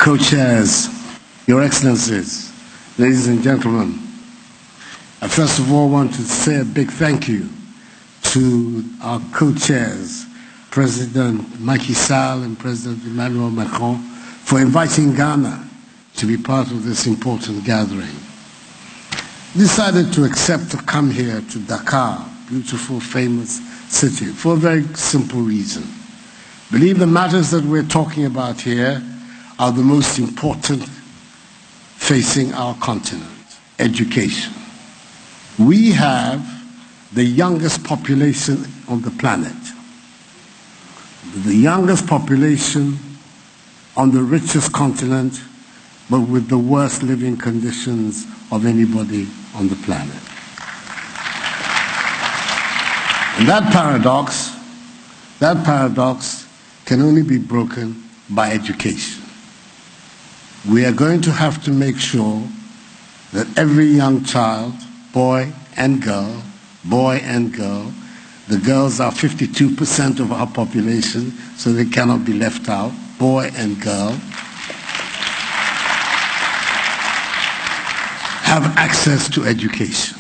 co-chairs, Your Excellencies, ladies and gentlemen, I first of all want to say a big thank you to our co-chairs, President Macky Sall and President Emmanuel Macron, for inviting Ghana to be part of this important gathering. Decided to accept to come here to Dakar, beautiful, famous city, for a very simple reason. Believe the matters that we're talking about here are the most important facing our continent. Education. We have the youngest population on the planet, the youngest population on the richest continent, but with the worst living conditions of anybody on the planet. And that paradox can only be broken by education. We are going to have to make sure that every young child, boy and girl, the girls are 52% of our population, so they cannot be left out, boy and girl, have access to education.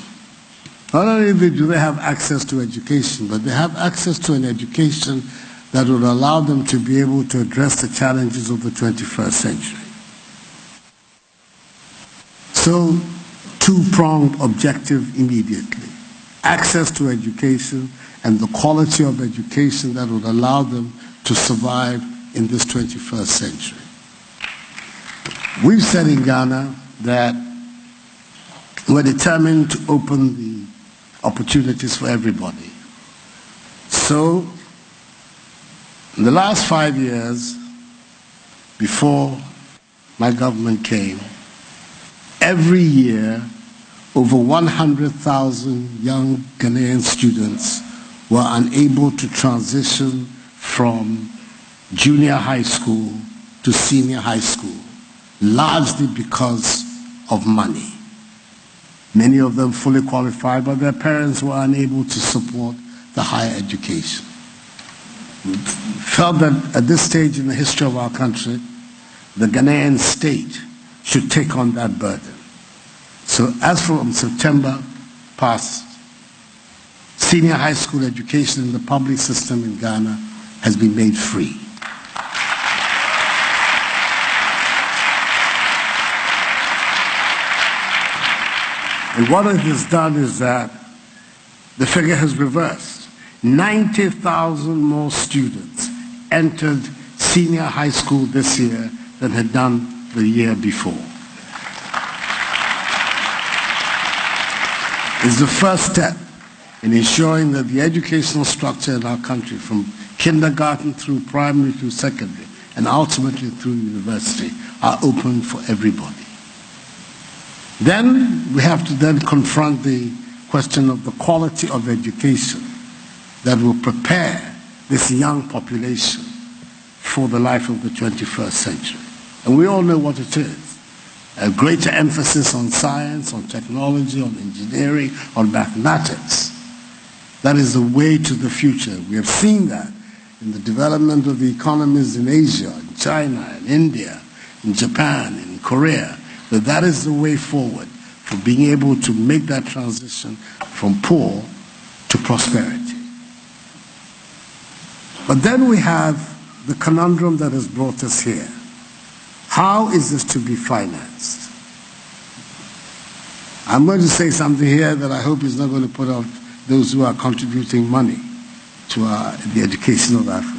Not only do they have access to education, but they have access to an education that will allow them to be able to address the challenges of the 21st century. So, two-pronged objective immediately. Access to education and the quality of education that would allow them to survive in this 21st century. We've said in Ghana that we're determined to open the opportunities for everybody. So, in the last 5 years, before my government came, every year, over 100,000 young Ghanaian students were unable to transition from junior high school to senior high school, largely because of money. Many of them fully qualified, but their parents were unable to support the higher education. We felt that at this stage in the history of our country, the Ghanaian state should take on that burden. So as from September past, senior high school education in the public system in Ghana has been made free. And what it has done is that the figure has reversed. 90,000 more students entered senior high school this year than had done the year before. It's the first step in ensuring that the educational structure in our country, from kindergarten through primary through secondary, and ultimately through university, are open for everybody. Then we have to then confront the question of the quality of education that will prepare this young population for the life of the 21st century. And we all know what it is. A greater emphasis on science, on technology, on engineering, on mathematics. That is the way to the future. We have seen that in the development of the economies in Asia, in China, in India, in Japan, in Korea, that is the way forward for being able to make that transition from poor to prosperity. But then we have the conundrum that has brought us here. How is this to be financed? I'm going to say something here that I hope is not going to put off those who are contributing money to the education of Africa.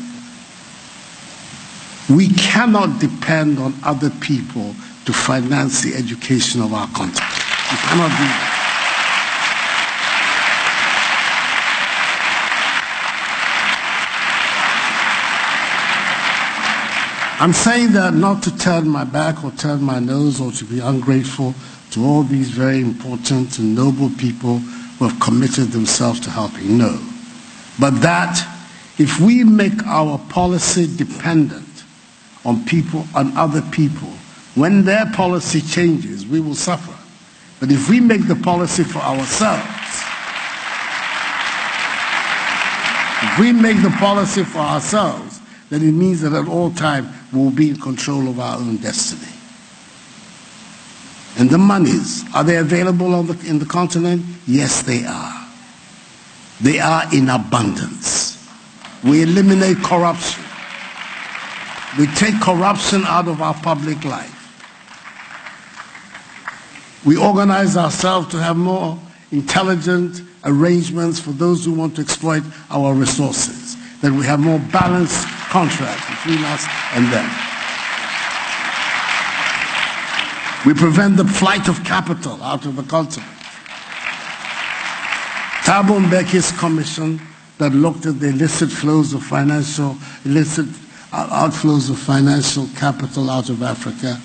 We cannot depend on other people to finance the education of our continent. We cannot do that. I'm saying that not to turn my back or turn my nose or to be ungrateful to all these very important and noble people who have committed themselves to helping. No. But that if we make our policy dependent on people, on other people, when their policy changes, we will suffer. But if we make the policy for ourselves, then it means that at all times we'll be in control of our own destiny. And the monies, are they available in the continent? Yes, they are. They are in abundance. We eliminate corruption. We take corruption out of our public life. We organize ourselves to have more intelligent arrangements for those who want to exploit our resources, that we have more balanced contracts between us and them. We prevent the flight of capital out of the continent. Thabo Mbeki's commission that looked at the illicit outflows of financial capital out of Africa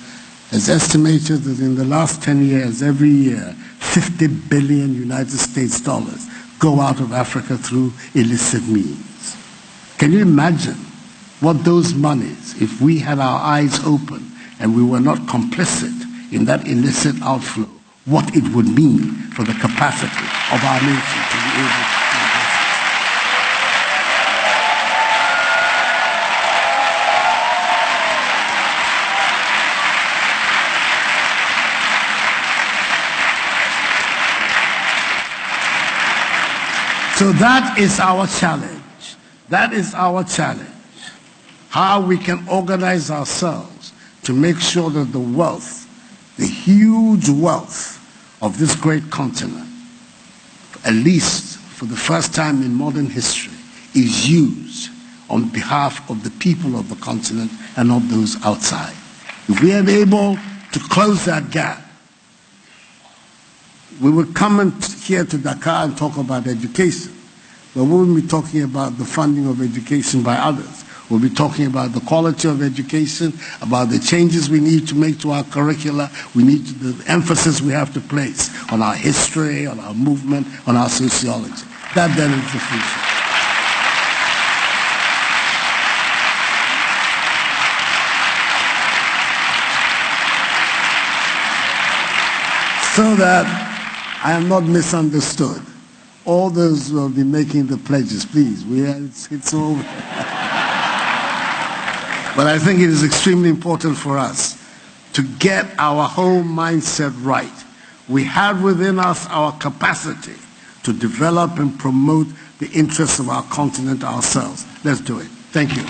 has estimated that in the last 10 years, every year, 50 billion United States dollars go out of Africa through illicit means. Can you imagine what those monies, if we had our eyes open and we were not complicit in that illicit outflow, what it would mean for the capacity of our nation to be able to do this? So that is our challenge. That is our challenge. How we can organize ourselves to make sure that the wealth, the huge wealth of this great continent, at least for the first time in modern history, is used on behalf of the people of the continent and not those outside. If we are able to close that gap, we will come here to Dakar and talk about education, but we won't be talking about the funding of education by others. We'll be talking about the quality of education, about the changes we need to make to our curricula, the emphasis we have to place on our history, on our movement, on our sociology. That then is the future. So that I am not misunderstood. All those who have been making the pledges, please, it's over. But I think it is extremely important for us to get our whole mindset right. We have within us our capacity to develop and promote the interests of our continent ourselves. Let's do it. Thank you.